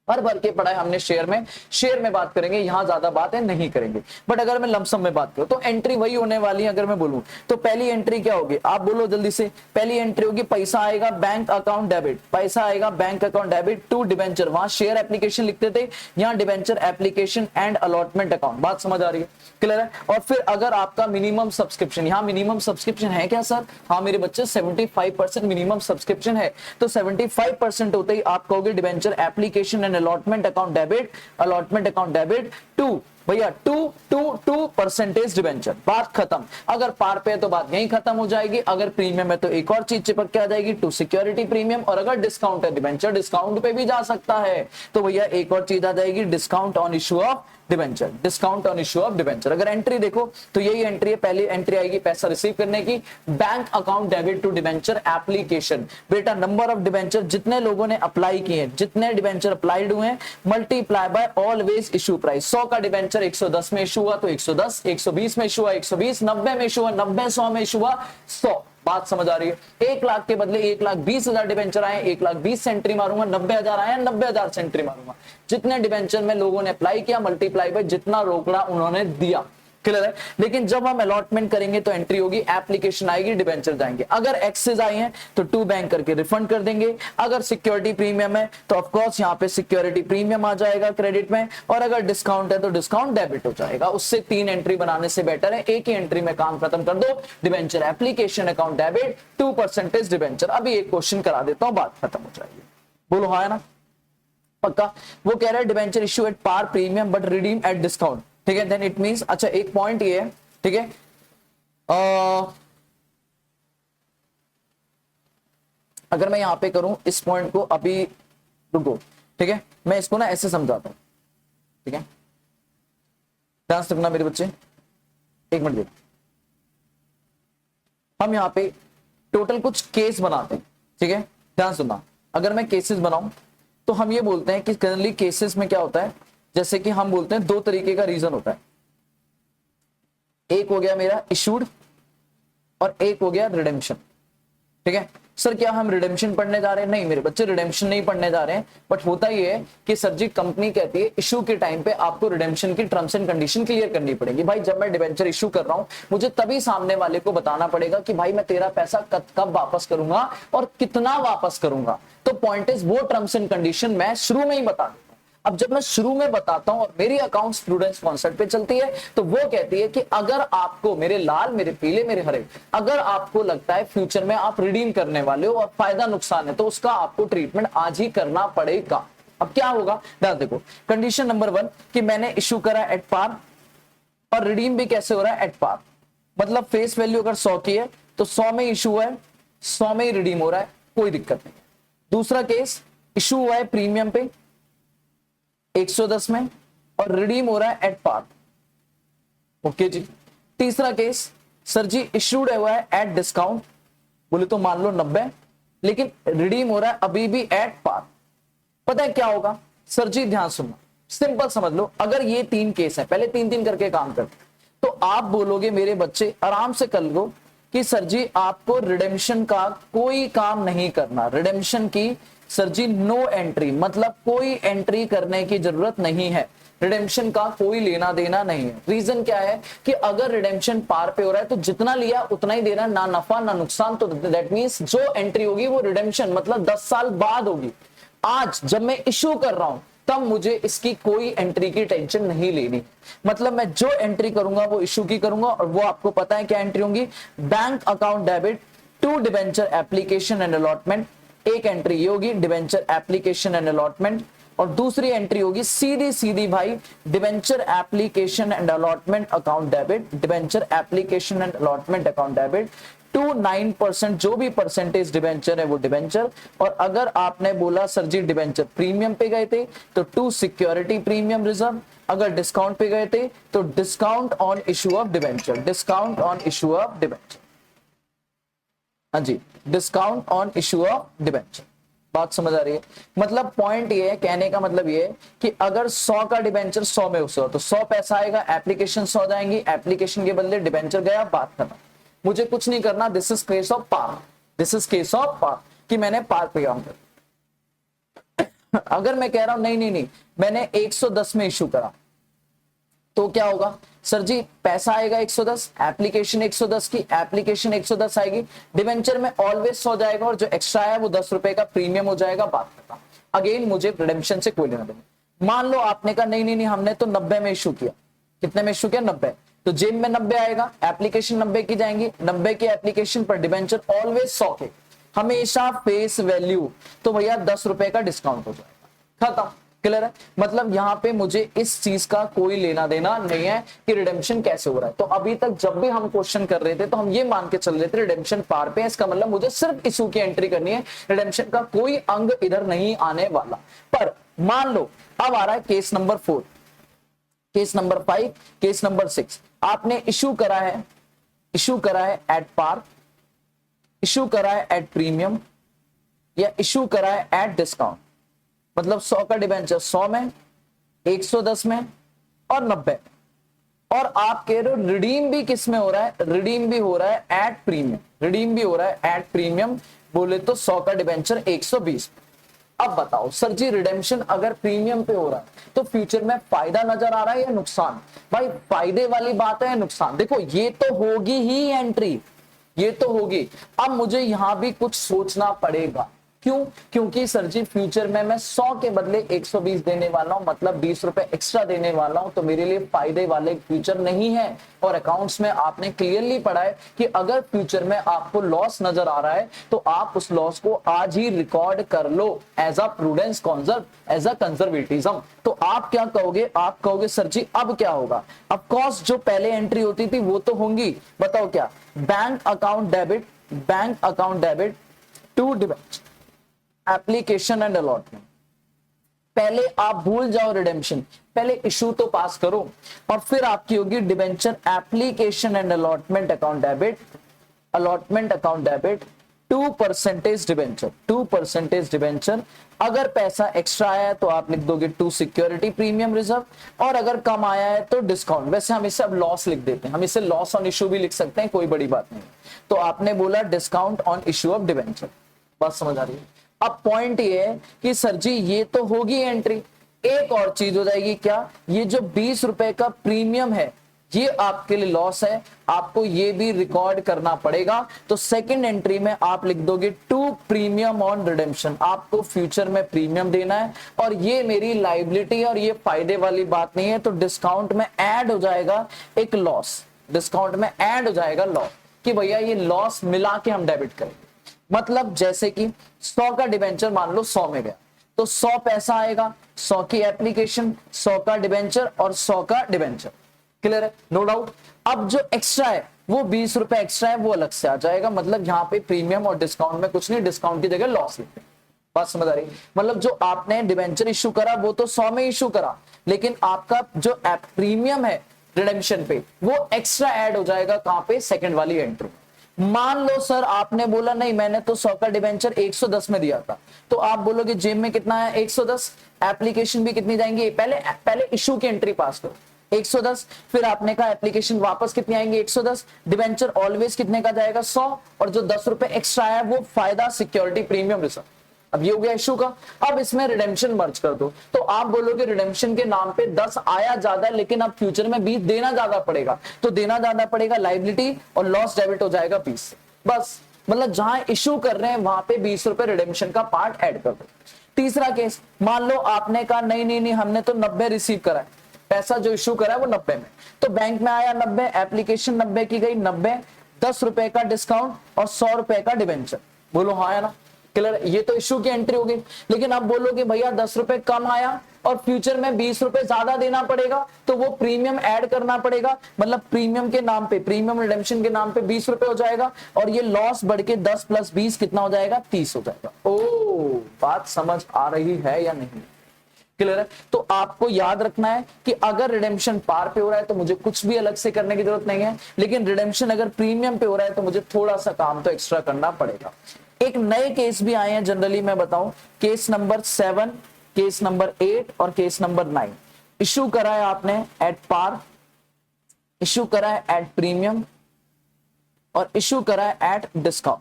भर भर के पढ़ा है हमने शेयर में बात करेंगे, यहां ज्यादा बात है नहीं करेंगे। बट अगर मैं लमसम में बात करूं तो एंट्री वही होने वाली है। अगर मैं बोलूं तो पहली एंट्री क्या होगी, आप बोलो जल्दी से। पहली एंट्री होगी पैसा आएगा बैंक अकाउंट डेबिट, पैसा आएगा bank account debit to debenture. वहां शेयर एप्लीकेशन लिखते थे, यहां debenture application and allotment account. बात समझ आ रही है, क्लियर है। और फिर अगर आपका मिनिमम सब्सक्रिप्शन, यहां मिनिमम सब्सक्रिप्शन है क्या सर, हाँ मेरे बच्चे 75% मिनिमम सब्सक्रिप्शन है, तो 75% होते ही आप कहोगे debenture application and allotment account debit to भैया 2% डिवेंचर। बात खत्म। अगर पार पे है तो बात यहीं खत्म हो जाएगी, अगर प्रीमियम है तो एक और चीज चिपक के आ जाएगी, टू सिक्योरिटी प्रीमियम। और अगर डिस्काउंट है डिवेंचर डिस्काउंट पे भी जा सकता है, तो भैया एक और चीज आ जाएगी discount on issue of debenture, discount on issue of debenture. अगर एंट्री देखो तो यही एंट्री है, पहली एंट्री आएगी पैसा रिसीव करने की, bank account debit to debenture application. बेटा नंबर ऑफ डिवेंचर जितने लोगों ने अप्लाई किए, जितने डिवेंचर अप्लाइड हुए हैं, multiply by always issue price. 100 का डिवेंचर 110 में इशू हुआ तो 110, 120 में इशू हुआ 120, 90 में इशू हुआ 90, 100 में इशू हुआ 100। बात समझ आ रही है। 1 लाख के बदले 1,20,000 डिवेंचर आए, 1,20,000 से एंट्री मारूंगा, 90,000 आए 90,000 से एंट्री मारूंगा। जितने डिवेंचर में लोगों ने अप्लाई किया मल्टीप्लाई बाय जितना रोकड़ा उन्होंने दिया, क्लियर है। लेकिन जब हम अलॉटमेंट करेंगे तो एंट्री होगी, एप्लीकेशन आएगी, डिवेंचर जाएंगे। अगर एक्सेस आई हैं तो टू बैंक करके रिफंड कर देंगे। अगर सिक्योरिटी प्रीमियम है तो ऑफ कोर्स यहाँ पे सिक्योरिटी प्रीमियम आ जाएगा क्रेडिट में, और अगर डिस्काउंट है तो डिस्काउंट डेबिट हो जाएगा। उससे 3 एंट्री बनाने से बेटर है एक ही एंट्री में काम खत्म कर दो, debenture application account debit 2% debenture. अभी एक क्वेश्चन करा देता हूं, बात खत्म हो जाएगी। बोलो हाँ है ना, पक्का। वो कह रहा है debenture issue at par premium but redeem at discount, ठीक है। देन इट मींस, अच्छा एक पॉइंट ये है, ठीक है, अगर मैं यहां पे करूं इस पॉइंट को, अभी रुको, ठीक है, मैं इसको ना ऐसे समझाता हूं, ठीक है, ध्यान से रखना मेरे बच्चे, 1 मिनट देखो। हम यहां पे टोटल कुछ केस बनाते हैं, ठीक है, ध्यान सुनना। अगर मैं केसेस बनाऊं तो हम ये बोलते हैं कि जनरली केसेस में क्या होता है, जैसे कि हम बोलते हैं 2 तरीके का रीजन होता है। एक हो गया मेरा इशूड और एक हो गया रिडेम्पशन, ठीक है। सर क्या हम रिडेम्पशन पढ़ने जा रहे हैं? नहीं मेरे बच्चे रिडेम्पशन नहीं पढ़ने जा रहे हैं, बट होता ही है कि सर जी कंपनी कहती है इशू के टाइम पे आपको रिडेम्पशन की टर्म्स एंड कंडीशन क्लियर करनी पड़ेगी। भाई जब मैं डिवेंचर इशू कर रहा हूं मुझे तभी सामने वाले को बताना पड़ेगा कि भाई मैं तेरा पैसा कब वापस करूंगा और कितना वापस करूंगा। तो पॉइंट इज वो टर्म्स एंड कंडीशन मैं शुरू में ही बता दूं। अब जब मैं शुरू में बताता हूं और मेरी अकाउंट्स प्रूडेंस कॉन्सेप्ट पे चलती है तो वो कहती है कि अगर आपको, मेरे लाल मेरे पीले मेरे हरे, अगर आपको लगता है फ्यूचर में आप रिडीम करने वाले हो और फायदा नुकसान है तो उसका आपको ट्रीटमेंट आज ही करना पड़ेगा। अब क्या होगा ध्यान देखो, कंडीशन नंबर 1 कि मैंने इश्यू करा एट पार और रिडीम भी कैसे हो रहा है एट पार, मतलब फेस वैल्यू अगर 100 की है तो 100 में इशू है, 100 में ही रिडीम हो रहा है, कोई दिक्कत नहीं। दूसरा केस इशू हुआ है प्रीमियम पे 110 में और रिडीम हो रहा है एट पार, ओके जी। तीसरा केस सर जी इशूड हुआ है एट डिस्काउंट, बोले तो मान लो 90 लेकिन रिडीम हो रहा है अभी भी एट पार। पता है क्या होगा सर जी, ध्यान सुनना, सिंपल समझ लो, अगर ये 3 केस है, पहले 3-3 करके काम करते, तो आप बोलोगे मेरे बच्चे आराम से कर लो कि सर जी आपको रिडेम्पशन का कोई काम नहीं करना, रिडेम्पशन की सर जी नो एंट्री, मतलब कोई एंट्री करने की जरूरत नहीं है, रिडेम्पशन का कोई लेना देना नहीं है। रीजन क्या है कि अगर रिडेम्पशन पार पे हो रहा है तो जितना लिया उतना ही देना, ना नफा ना नुकसान, तो दैट मींस जो एंट्री होगी वो रिडेम्पशन मतलब 10 साल बाद होगी। आज जब मैं इश्यू कर रहा हूं तब मुझे इसकी कोई एंट्री की टेंशन नहीं लेनी, मतलब मैं जो एंट्री करूंगा वो इश्यू की करूंगा, और वो आपको पता है क्या एंट्री होंगी, bank account debit to debenture application and allotment, एक एंट्री ये होगी डिबेंचर एप्लीकेशन एंड अलॉटमेंट, और दूसरी एंट्री होगी सीधी सीधी भाई debenture application and allotment account debit, debenture application and allotment account debit to 9%, जो भी परसेंटेज डिबेंचर है वो डिबेंचर, और अगर आपने बोला सर जी डिबेंचर प्रीमियम पे गए थे तो टू सिक्योरिटी प्रीमियम रिजर्व, अगर डिस्काउंट पे गए थे तो discount on issue of debenture, discount on issue of debenture, हाँ जी discount on issue of debenture. बात समझ आ रही है? मतलब पॉइंट ये है, कहने का मतलब ये है कि अगर 100 का डिबेंचर 100 में उसे हो तो 100 पैसा आएगा, एप्लीकेशन 100 जाएंगी, एप्लीकेशन के बदले डिबेंचर गया, बात करना, मुझे कुछ नहीं करना, this is case of par, this is case of par कि मैंने पार पे काम कर। अगर मैं कह रहा हूं नहीं नहीं नहीं मैंने 110 में इश्यू करा तो क्या होगा सर जी, पैसा आएगा 110, एप्लीकेशन 110 की, एप्लीकेशन 110 आएगी, डिबेंचर में ऑलवेज 100 जाएगा, और जो एक्स्ट्रा है वो 10 रुपए का प्रीमियम हो जाएगा, बात करता। अगेन मुझे रिडेम्पशन से कोई लेना देना। मान लो आपने कहा नहीं नहीं नहीं हमने तो 90 में इशू किया, कितने में इशू किया 90, तो जेब में 90 आएगा, एप्लीकेशन 90 की जाएंगी, 90 के एप्लीकेशन पर डिबेंचर ऑलवेज 100 के, हमेशा फेस वैल्यू, तो भैया 10 रुपए का डिस्काउंट हो जाएगा, खत्म, क्लियर है? मतलब यहां पे मुझे इस चीज का कोई लेना देना नहीं है कि रिडेम्पशन कैसे हो रहा है। तो अभी तक जब भी हम क्वेश्चन कर रहे थे तो हम ये मान के चल रहे थे रिडेम्पशन पार पे है, इसका मतलब मुझे सिर्फ इशू की एंट्री करनी है, रिडेम्पशन का कोई अंग इधर नहीं आने वाला। पर मान लो अब आ रहा है case number 4, case number 5, case number 6, आपने इशू करा है एट पार, इशू करा है एट प्रीमियम, या इशू करा है एट डिस्काउंट, मतलब 100 का डिबेंचर 100 में, 110 में और 90, और आप कह रहे हो रिडीम भी किस में हो रहा है, रिडीम भी हो रहा है एट प्रीमियम, रिडीम भी हो रहा है एट प्रीमियम, बोले तो 100 का डिबेंचर 120। अब बताओ सर जी रिडेम्पशन अगर प्रीमियम पे हो रहा है तो फ्यूचर में फायदा नजर आ रहा है या नुकसान? भाई फायदे वाली बात है या नुकसान? देखो ये तो होगी ही एंट्री, ये तो होगी। अब मुझे यहां भी कुछ सोचना पड़ेगा, क्यों? क्योंकि सर जी फ्यूचर में मैं 100 के बदले 120 देने वाला हूं, मतलब 20 रुपए एक्स्ट्रा देने वाला हूं, तो मेरे लिए फायदे वाले फ्यूचर नहीं है। और अकाउंट्स में आपने क्लियरली पढ़ा है कि अगर फ्यूचर में आपको लॉस नजर आ रहा है तो आप उस लॉस को आज ही रिकॉर्ड कर लो as a prudence conserve, as a conservatism. तो आप क्या कहोगे? आप कहोगे सर जी अब क्या होगा? ऑफ कोर्स जो पहले एंट्री होती थी वो तो होंगी, बताओ क्या? Bank account debit, bank account debit to debenture application and allotment. पहले आप भूल जाओ रिडेम्पशन, पहले इशू तो पास करो, और फिर आपकी होगी debenture application and allotment account debit, allotment account debit 2% debenture, 2% debenture. अगर पैसा एक्स्ट्रा आया है तो आप लिख दोगे टू सिक्योरिटी प्रीमियम रिजर्व, और अगर कम आया है तो डिस्काउंट। वैसे हम इसे अब लॉस लिख देते हैं, हम इसे लॉस ऑन इशू भी लिख सकते हैं, कोई बड़ी बात नहीं। तो आपने बोला discount on issue of debenture, बात समझ आ रही है? अब पॉइंट ये है कि सर जी ये तो होगी एंट्री, एक और चीज हो जाएगी क्या? ये जो 20 रुपए का प्रीमियम है ये आपके लिए लॉस है, आपको ये भी रिकॉर्ड करना पड़ेगा। तो सेकंड एंट्री में आप लिख दोगे टू प्रीमियम ऑन रिडेम्पशन, आपको फ्यूचर में प्रीमियम देना है, और ये मेरी लायबिलिटी और ये फायदे वाली बात नहीं है। तो डिस्काउंट में ऐड हो जाएगा एक लॉस, डिस्काउंट में ऐड हो जाएगा लॉस, कि भैया ये लॉस मिला के हम डेबिट करेंगे। मतलब जैसे कि 100 का डिबेंचर मान लो 100 में गया तो 100 पैसा आएगा, 100 की एप्लीकेशन, 100 का डिबेंचर और 100 का डिबेंचर, क्लियर है? No doubt. अब जो एक्स्ट्रा है वो 20 रुपए एक्स्ट्रा है, वो अलग से आ जाएगा। मतलब यहाँ पे प्रीमियम और डिस्काउंट में कुछ नहीं, डिस्काउंट की जगह लॉस लिखते हैं। बात समझ आ रही? मतलब जो आपने डिबेंचर इशू करा वो तो 100 में इशू करा, लेकिन आपका जो प्रीमियम है रिडेम्पशन पे वो एक्स्ट्रा ऐड हो जाएगा, कहां पे? सेकंड वाली एंट्री। मान लो सर आपने बोला नहीं मैंने तो 100 का डिबेंचर 110 में दिया था, तो आप बोलोगे जेब में कितना है 110, एप्लीकेशन भी कितनी जाएंगी, पहले पहले इशू की एंट्री पास करो 110, फिर आपने कहा एप्लीकेशन वापस कितनी आएंगे 110, डिबेंचर ऑलवेज कितने का जाएगा 100, और जो 10 रुपए एक्स्ट्रा आया वो फायदा सिक्योरिटी प्रीमियम रिजर्व। अब ये हो गया इशू का। अब इसमें रिडेम्पशन मर्ज कर दो, तो आप बोलोगे रिडेम्पशन के नाम पे 10 आया ज्यादा है लेकिन अब फ्यूचर में 20 देना ज्यादा पड़ेगा, तो देना ज्यादा पड़ेगा लाइबिलिटी और लॉस डेबिट हो जाएगा 20। बस मतलब जहां इशू कर रहे हैं वहां पे 20 रुपए रिडेम्पशन का पार्ट ऐड कर दो। तीसरा केस, मान लो आपने कहा नहीं नहीं नहीं हमने तो 90 रिसीव करा है, पैसा जो इशू करा है वो 90 में, तो बैंक में आया 90, एप्लीकेशन 90 की गई, 90 10 रुपए का डिस्काउंट और 100 रुपए का डिबेंचर। बोलो हाँ है ना, क्लियर। ये तो इशू की एंट्री होगी, लेकिन अब बोलोगे भैया 10 रुपए कम आया और फ्यूचर में 20 रुपए ज्यादा देना पड़ेगा, तो वो प्रीमियम ऐड करना पड़ेगा, मतलब प्रीमियम के नाम पे, प्रीमियम रिडेम्पशन के नाम पे 20 रुपए हो जाएगा, और ये लॉस बढ़ के 10 + 20 कितना हो जाएगा 30 हो जाएगा। ओ बात समझ आ रही है या नहीं, क्लियर है। तो आपको याद रखना है कि अगर रिडेम्पशन पार पे हो रहा है तो मुझे कुछ भी अलग से करने की जरूरत नहीं है, लेकिन रिडेम्पशन अगर प्रीमियम पे हो रहा है तो मुझे थोड़ा सा काम तो एक्स्ट्रा करना पड़ेगा। एक नए केस भी आए हैं जनरली, मैं बताऊं, केस नंबर 7, केस नंबर 8 और केस नंबर 9। इशू करा है आपने एट पार, इशू करा है एट प्रीमियम और इशू करा है एट डिस्काउंट,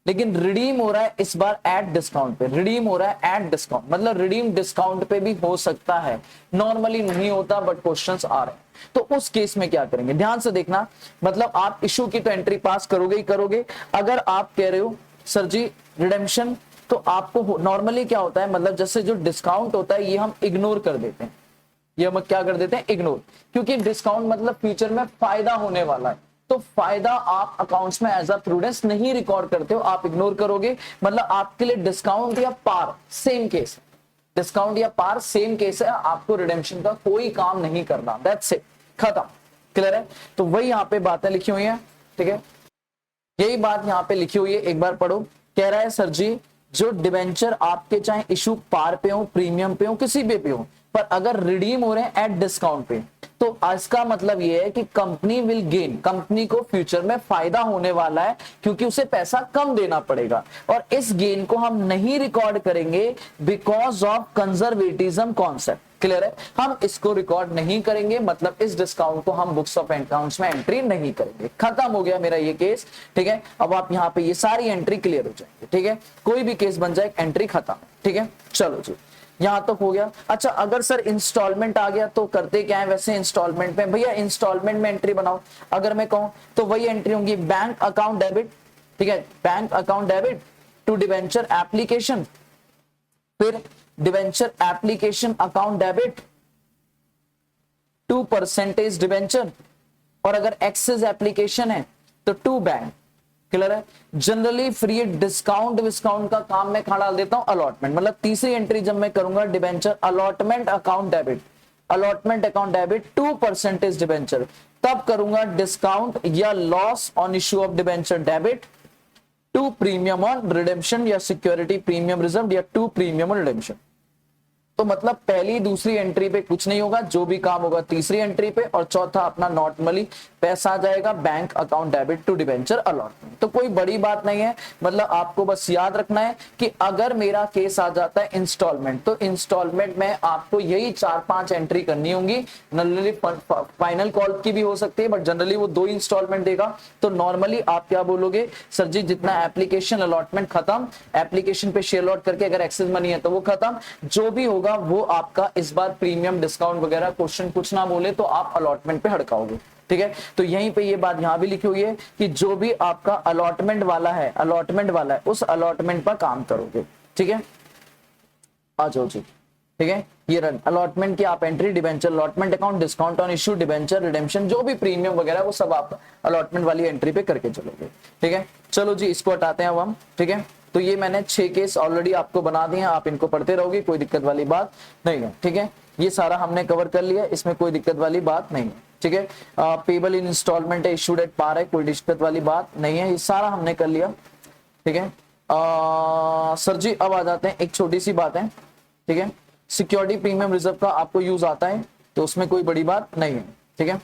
लेकिन रिडीम हो रहा है इस बार एट डिस्काउंट पे, रिडीम हो रहा है एट डिस्काउंट, मतलब रिडीम डिस्काउंट पे भी हो सकता है, नॉर्मली नहीं होता बट क्वेश्चंस आ रहे हैं। तो उस केस में क्या करेंगे, ध्यान से देखना, मतलब आप इशू की तो एंट्री पास करोगे ही करोगे। अगर आप कह रहे हो सर जी रिडेम्पशन, तो आपको नॉर्मली क्या होता है, मतलब जैसे जो डिस्काउंट होता है ये हम इग्नोर कर देते हैं, ये हम क्या कर देते हैं इग्नोर, क्योंकि डिस्काउंट मतलब फ्यूचर में फायदा होने वाला है, तो फायदा आप अकाउंट्स में एज अ प्रूडेंस नहीं रिकॉर्ड करते हो, आप इग्नोर करोगे। मतलब आपके लिए डिस्काउंट या पार सेम केस, डिस्काउंट या पार सेम केस है, आपको रिडेम्पशन का कोई काम नहीं करना, दैट्स इट, खत्म, क्लियर है। तो वही यहाँ पे बातें लिखी हुई है, ठीक है, यही बात यहाँ पे लिखी हुई है, एक बार पढ़ो। कह रहा है सर जी जो डिबेंचर आपके चाहे इशू पार पे हो, प्रीमियम पे हो, किसी पे हो, पर अगर रिडीम हो रहे हैं एट डिस्काउंट पे, तो इसका मतलब ये है कि कंपनी विल गेन, कंपनी को फ्यूचर में फायदा होने वाला है क्योंकि उसे पैसा कम देना पड़ेगा, और इस गेन को हम नहीं रिकॉर्ड करेंगे because of conservatism concept, clear है, हम इसको रिकॉर्ड नहीं करेंगे, मतलब इस डिस्काउंट को हम बुक्स ऑफ अकाउंट्स में एंट्री नहीं करेंगे। खत्म हो गया मेरा ये केस, ठीक है। अब आप यहाँ पे ये सारी एंट्री क्लियर हो जाएंगे, ठीक है, कोई भी केस बन जाए एंट्री खत्म, ठीक है। चलो जी यहां तक हो गया। अच्छा अगर सर इंस्टॉलमेंट आ गया तो करते क्या है, वैसे इंस्टॉलमेंट में भैया इंस्टॉलमेंट में एंट्री बनाओ, अगर मैं कहूं तो वही एंट्री होंगी, बैंक अकाउंट डेबिट, ठीक है, bank account debit to debenture application, फिर debenture application account debit to percentage debenture, और अगर एक्सेस एप्लीकेशन है तो टू बैंक, क्लियर है। जनरली फ्री डिस्काउंट विस्काउंट का काम मैं खड़ा डाल देता हूं अलॉटमेंट, मतलब तीसरी एंट्री जब मैं करूंगा debenture allotment account debit, allotment account debit to percentage debenture, तब करूंगा डिस्काउंट या loss on issue of debenture debit to premium on redemption या सिक्योरिटी प्रीमियम रिजर्व या टू प्रीमियम ऑन रिडेम्पशन। तो मतलब पहली दूसरी एंट्री पे कुछ नहीं होगा, जो भी काम होगा तीसरी एंट्री पे, और चौथा अपना नॉर्मली पैसा आ जाएगा bank account debit to debenture allotment. तो कोई बड़ी बात नहीं है, मतलब आपको बस याद रखना है कि अगर मेरा केस आ जाता है इंस्टॉलमेंट, तो इंस्टॉलमेंट में आपको यही 4-5 एंट्री करनी होंगी। जनरली फाइनल कॉल की भी हो सकती है, बट जनरली वो 2 इंस्टॉलमेंट देगा। तो नॉर्मली आप क्या बोलोगे, सर जी जितना एप्लीकेशन अलॉटमेंट खत्म, एप्लीकेशन पे शेयर अलॉट करके अगर एक्सेस मनी है तो वो खत्म, जो भी होगा वो आपका इस बार प्रीमियम डिस्काउंट वगैरह क्वेश्चन कुछ ना बोले तो आप अलॉटमेंट पे हड़काओगे, ठीक है। तो यहीं पे ये बात यहां भी लिखी हुई है कि जो भी आपका अलॉटमेंट वाला है, अलॉटमेंट वाला है, उस अलॉटमेंट पर काम करोगे, ठीक है। आ जाओ जी, ठीक है, ये रन अलॉटमेंट की आप entry, debenture allotment account, discount on issue, debenture redemption, जो भी प्रीमियम वगैरह वो सब आप अलॉटमेंट वाली एंट्री पे करके चलोगे, ठीक है। चलो जी इसको हटाते हैं अब हम, ठीक है। तो ये मैंने 6 केस ऑलरेडी आपको बना दिए हैं, आप इनको पढ़ते रहोगे, कोई दिक्कत वाली बात नहीं है, ठीक है। ये सारा हमने कवर कर लिया, इसमें कोई दिक्कत वाली बात नहीं है, ठीक है। पेबल इन इंस्टॉलमेंट है, इशूड एट पार है, कोई दिक्कत वाली बात नहीं है, ये सारा हमने कर लिया, ठीक है। सर जी अब आ जाते हैं, एक छोटी सी बात है, ठीक है। सिक्योरिटी प्रीमियम रिजर्व का आपको यूज आता है, तो उसमें कोई बड़ी बात नहीं है, ठीक है।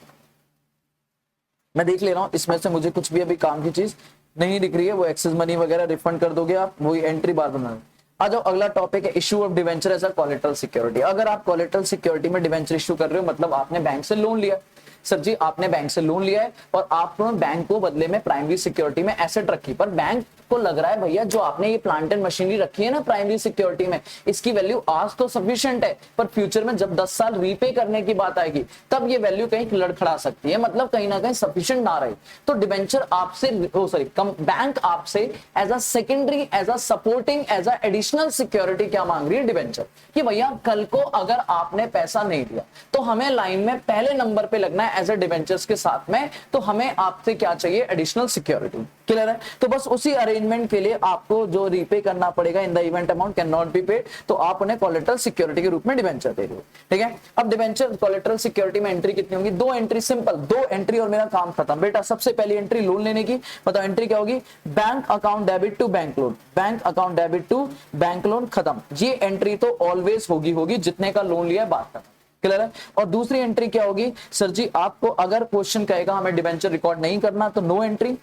मैं देख ले रहा हूँ इसमें से मुझे कुछ भी अभी काम की चीज नहीं दिख रही है, वो एक्सेस मनी वगैरह रिफंड कर दोगे आप, वही एंट्री बार बनाना। आ जाओ, अगला टॉपिक है issue of debenture as a collateral security. अगर आप कोलेटरल सिक्योरिटी में डिवेंचर इशू कर रहे हो, मतलब आपने बैंक से लोन लिया। सर जी आपने बैंक से लोन लिया है और आपने बैंक को बदले में प्राइमरी सिक्योरिटी में एसेट रखी, पर बैंक को लग रहा है भैया जो आपने ये प्लांट एंड मशीनरी रखी है ना प्राइमरी सिक्योरिटी में, इसकी वैल्यू आज तो सफिशिएंट है, पर फ्यूचर में जब 10 साल रीपे करने की बात आएगी तब ये वैल्यू कहीं लड़खड़ा सकती है, मतलब कहीं ना कहीं सफिशिएंट ना रहे। तो डिबेंचर आपसे बैंक आपसे as a secondary, as a supporting, as a additional security क्या मांग रही है डिबेंचर, कि भैया कल को अगर आपने पैसा नहीं दिया तो हमें लाइन में पहले नंबर पे लगना है एज अ डिबेंचर्स के साथ में, तो हमें आपसे क्या चाहिए, एडिशनल सिक्योरिटी। क्लियर है? तो बस उसी अरेंजमेंट के लिए आपको जो रीपे करना पड़ेगा in the event amount can not be paid, तो आप उन्हें कोलेटरल सिक्योरिटी के रूप में डिबेंचर दे रहे हो। ठीक है, अब डिबेंचर कोलेटरल सिक्योरिटी में एंट्री कितनी होगी, 2 एंट्री, सिंपल 2 एंट्री और मेरा काम खत्म बेटा। सबसे पहली एंट्री लोन लेने की, बताओ एंट्री क्या होगी, bank account debit to bank loan, bank account debit to bank loan, खत्म। ये एंट्री तो ऑलवेज होगी जितने का लोन लिया है बात खत्म। क्लियर है? और दूसरी एंट्री क्या होगी, सर जी आपको अगर क्वेश्चन कहेगा हमें डिबेंचर रिकॉर्ड नहीं करना तो नो एंट्री।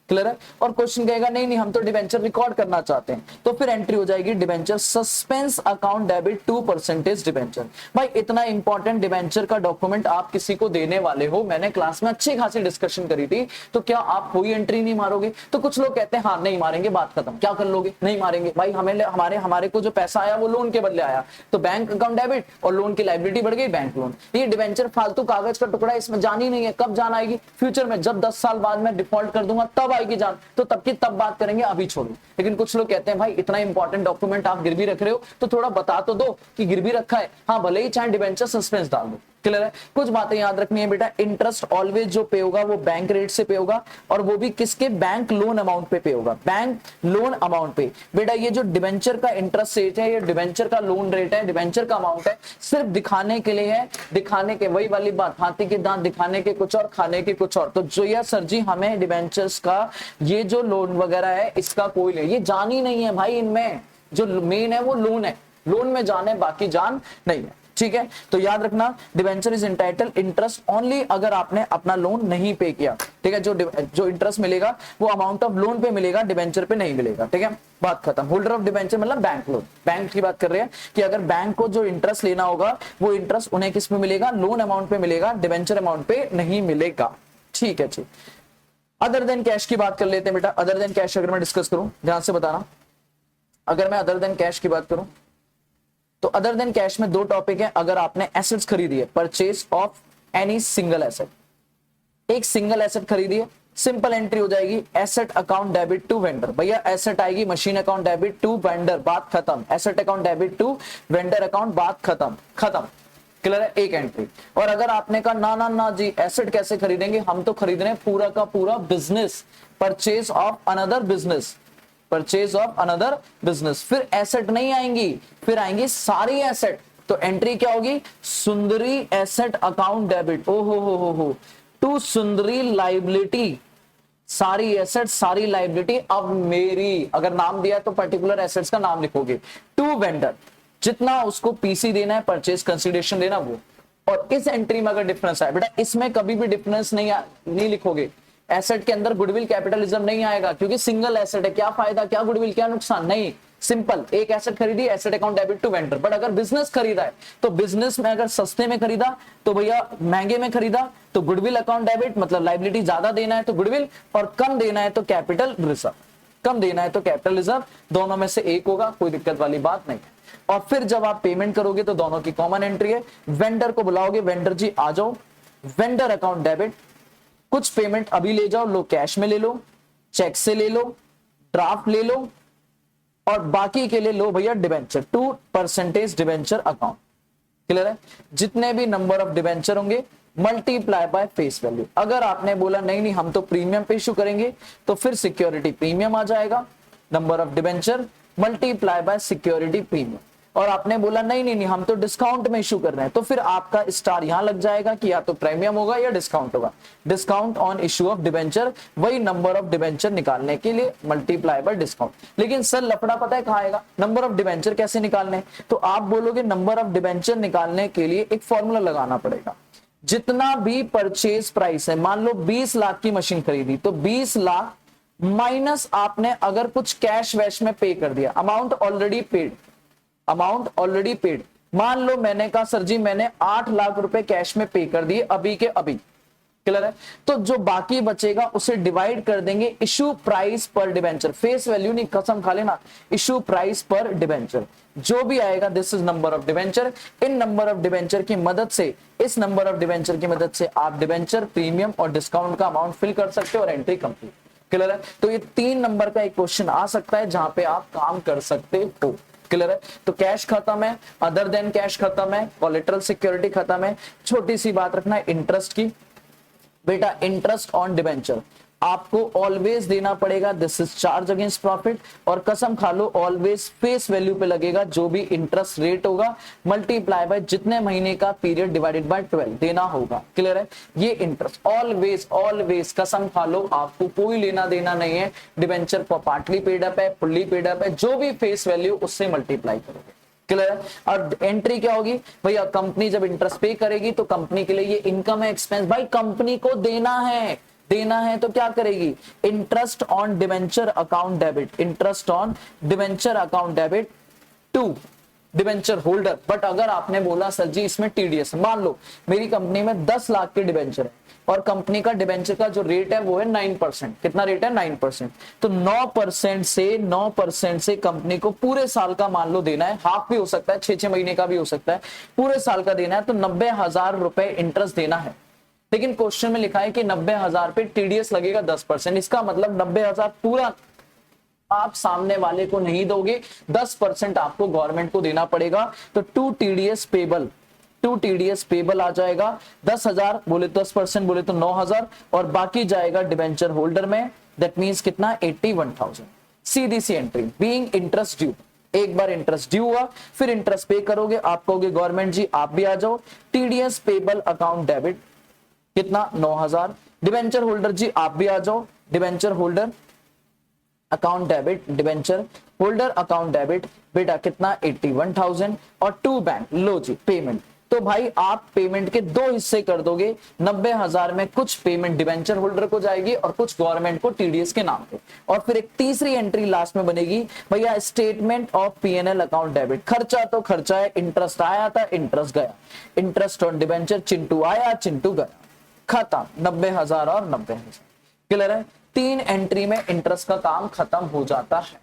क्लियर है? और क्वेश्चन कहेगा नहीं नहीं हम तो डिबेंचर रिकॉर्ड करना चाहते हैं, तो फिर एंट्री हो जाएगी debenture suspense account debit to percentage debenture. भाई इतना इंपॉर्टेंट डिबेंचर का डॉक्यूमेंट आप किसी को देने वाले हो, मैंने क्लास में अच्छी खासी डिस्कशन करी थी, तो क्या आप कोई एंट्री नहीं मारोगे? तो कुछ लोग कहते हैं हाँ नहीं मारेंगे, बात खत्म। क्या कर लोगे? नहीं मारेंगे। भाई हमें हमारे को जो पैसा आया वो लोन के बदले आया, तो बैंक अकाउंट डेबिट और लोन की लाइबिलिटी बढ़ गई बैंक लोन। ये डिबेंचर फालतू कागज का टुकड़ा है, इसमें जान ही नहीं है। कब जान आएगी? फ्यूचर में, जब 10 साल बाद में डिफॉल्ट कर दूंगा तब आएगी जान, तो तब की तब बात करेंगे, अभी छोड़ो। लेकिन कुछ लोग कहते हैं भाई इतना इंपॉर्टेंट डॉक्यूमेंट आप गिरवी रख रहे हो तो थोड़ा बता तो दो कि गिरवी रखा है, हाँ भले ही चाहे डिबेंचर सस्पेंस डाल दो। क्लियर है? कुछ बातें याद रखनी है बेटा, इंटरेस्ट ऑलवेज जो पे होगा वो बैंक रेट से पे होगा, और वो भी किसके, बैंक लोन अमाउंट पे होगा, बैंक लोन अमाउंट पे। बेटा ये जो डिबेंचर का इंटरेस्ट रेट है, ये डिबेंचर का लोन रेट है, डिबेंचर का अमाउंट है, सिर्फ दिखाने के लिए है, दिखाने के, वही वाली बात, हाथी के दांत दिखाने के कुछ और खाने के कुछ और। तो जो यार सर जी हमें डिबेंचर्स का ये जो लोन वगैरह है इसका कोई नहीं, ये जान ही नहीं है भाई, इनमें जो मेन है वो लोन है, लोन में जान है, बाकी जान नहीं है। ठीक है, तो याद रखना debenture is entitle interest only अगर आपने अपना लोन नहीं पे किया। ठीक है, जो इंटरेस्ट मिलेगा वो अमाउंट ऑफ लोन पे मिलेगा, डिबेंचर पे नहीं मिलेगा। ठीक है, बात खत्म। होल्डर ऑफ डिबेंचर मतलब बैंक लोन, बैंक की बात कर रहे हैं कि अगर बैंक को जो इंटरेस्ट लेना होगा वो इंटरेस्ट उन्हें किस पे मिलेगा, लोन अमाउंट पे मिलेगा, डिबेंचर अमाउंट पे नहीं मिलेगा। ठीक है जी, अदर देन कैश की बात कर लेते हैं बेटा। अदर देन कैश अगर मैं डिस्कस करूं, ध्यान से बताना, अगर मैं अदर देन कैश की बात करूं तो अदर देन कैश में 2 टॉपिक है। अगर आपने एसेट्स खरीदी है, purchase of any single asset, एक सिंगल एसेट खरीदी है, सिंपल एंट्री हो जाएगी asset account debit to vendor. भैया एसेट आएगी machine account debit to vendor, बात खत्म। Asset account debit to vendor account, बात खत्म, खत्म। क्लियर है? एक एंट्री। और अगर आपने कहा ना ना ना जी एसेट कैसे खरीदेंगे, हम तो खरीद रहे हैं पूरा का पूरा business, purchase of another business, purchase of another business, फिर एसेट नहीं आएंगी, फिर आएंगी सारी एसेट। तो एंट्री क्या होगी, सुंदरी एसेट अकाउंट डेबिट, ओ हो टू सुंदरी लाइबिलिटी, सारी एसेट सारी लाइबिलिटी। अब मेरी अगर नाम दिया तो पर्टिकुलर एसेट्स का नाम लिखोगे, टू वेंडर, जितना उसको पीसी देना है, परचेज कंसीडरेशन देना वो। और इस एंट्री में अगर डिफरेंस आए बेटा, इसमें कभी भी डिफरेंस नहीं लिखोगे, एसेट के अंदर गुडविल कैपिटलिज्म नहीं आएगा, क्योंकि सिंगल एसेट है, क्या फायदा, क्या गुडविल, क्या नुकसान, नहीं, सिंपल एक एसेट खरीदी, asset account debit to vendor. But अगर बिजनेस खरीदा है तो बिजनेस में अगर सस्ते में खरीदा तो भैया महंगे में खरीदा तो गुडविल अकाउंट डेबिट, मतलब लाइबिलिटी ज्यादा देना है तो गुडविल, और कम देना है तो कैपिटल रिजर्व, कम देना है तो कैपिटल रिजर्व, दोनों में से एक होगा, कोई दिक्कत वाली बात नहीं। और फिर जब आप पेमेंट करोगे तो दोनों की कॉमन एंट्री है, वेंडर को बुलाओगे, वेंडर जी आ जाओ, वेंडर अकाउंट डेबिट, कुछ पेमेंट अभी ले जाओ, लो कैश में ले लो, चेक से ले लो, ड्राफ्ट ले लो, और बाकी के लिए लो भैया डिबेंचर, 2% डिबेंचर अकाउंट। क्लियर है? जितने भी नंबर ऑफ डिबेंचर होंगे मल्टीप्लाई बाय फेस वैल्यू। अगर आपने बोला नहीं नहीं हम तो प्रीमियम पे इशू करेंगे, तो फिर सिक्योरिटी प्रीमियम आ जाएगा, number of debenture multiply by security premium. और आपने बोला नहीं नहीं नहीं हम तो डिस्काउंट में इशू कर रहे हैं, तो फिर आपका स्टार यहां लग जाएगा कि या तो प्रीमियम होगा या डिस्काउंट होगा, discount on issue of debenture, वही नंबर ऑफ डिबेंचर निकालने के लिए मल्टीप्लाई बाय डिस्काउंट। लेकिन सर लफड़ा पता है कहां आएगा, नंबर ऑफ डिबेंचर कैसे निकालने, तो आप बोलोगे नंबर ऑफ डिबेंचर निकालने के लिए एक फॉर्मूला लगाना पड़ेगा, जितना भी परचेज प्राइस है, मान लो 20 लाख की मशीन खरीदी, तो 20 लाख माइनस आपने अगर कुछ कैश वैश में पे कर दिया, amount already paid, amount already paid. मान लो मैंने कहा सर जी मैंने 8 लाख रुपए कैश में पे कर दिए अभी के अभी, क्लियर है, तो जो बाकी बचेगा उसे डिवाइड कर देंगे इशू प्राइस पर डिबेंचर, फेस वैल्यू नहीं, कसम खा लेना, इशू प्राइस पर डिबेंचर जो भी आएगा this is number of debenture. In number of debenture की मदद से, इस नंबर ऑफ डिबेंचर की मदद से आप डिबेंचर, प्रीमियम और डिस्काउंट का अमाउंट फिल कर सकते हो और एंट्री कंप्लीट, क्लियर है। तो ये 3 नंबर का एक क्वेश्चन आ सकता है जहां पे आप काम कर सकते हो, क्लियर है। तो कैश खत्म है, अदर देन कैश खत्म है, कोलेटरल सिक्योरिटी खत्म है। छोटी सी बात रखना है इंटरेस्ट की, बेटा इंटरेस्ट ऑन डिबेंचर आपको ऑलवेज देना पड़ेगा, this is charge against profit, और कसम खा लो ऑलवेज फेस वैल्यू पे लगेगा, जो भी इंटरेस्ट रेट होगा मल्टीप्लाई बाय जितने महीने का पीरियड डिवाइडेड बाय 12 देना होगा, क्लियर है। ये इंटरेस्ट ऑलवेज ऑलवेज कसम खा लो, आपको कोई लेना देना नहीं है, डिबेंचर पार्टली पेड अप है, फुल्ली पेड अप है, जो भी फेस वैल्यू उससे मल्टीप्लाई करोगे, क्लियर है। और एंट्री क्या होगी भैया, कंपनी जब इंटरेस्ट पे करेगी तो कंपनी के लिए ये इनकम है, एक्सपेंस, भाई कंपनी को देना है, देना है तो क्या करेगी, interest on debenture account debit, interest on debenture account debit to debenture holder. But अगर आपने बोला सर जी इसमें टीडीएस, मान लो मेरी कंपनी में 10 लाख के डिबेंचर है और कंपनी का डिबेंचर का जो रेट है वो है 9%, कितना रेट है 9%, तो 9% से कंपनी को पूरे साल का मान लो देना है, हाफ भी हो सकता है, 6 महीने का भी हो सकता है, पूरे साल का देना है, तो 90,000 रुपए इंटरेस्ट देना है। लेकिन क्वेश्चन में लिखा है कि 90,000 पे टीडीएस लगेगा 10%, इसका मतलब 90,000 पूरा आप सामने वाले को नहीं दोगे, 10% आपको गवर्नमेंट को देना पड़ेगा। तो टू टीडीएस पेबल आ जाएगा 10,000 बोले 10% बोले तो 9,000, और बाकी जाएगा डिबेंचर होल्डर में, दैट मींस कितना 81,000। सीधी सी एंट्री, बीइंग इंटरेस्ट ड्यू, एक बार इंटरेस्ट ड्यू हुआ फिर इंटरेस्ट पे करोगे, आप कहोगे गवर्नमेंट जी आप भी आ जाओ, टीडीएस पेबल अकाउंट डेबिट कितना 9,000, डिबेंचर होल्डर जी आप भी आ जाओ, debenture holder account debit, debenture holder account debit बेटा कितना 81,000, और टू बैंक लो जी पेमेंट। तो भाई आप पेमेंट के 2 हिस्से कर दोगे, 90,000 में कुछ पेमेंट डिबेंचर होल्डर को जाएगी और कुछ गवर्नमेंट को टीडीएस के नाम पे, और फिर एक तीसरी एंट्री लास्ट में बनेगी भैया statement of PNL account debit, खर्चा तो खर्चा है, इंटरेस्ट आया था इंटरेस्ट गया, इंटरेस्ट ऑन डिबेंचर चिंटू आया चिंटू गया, खत्म 90,000 और 90,000, क्लियर है। 3 एंट्री में इंटरेस्ट का काम खत्म हो जाता है,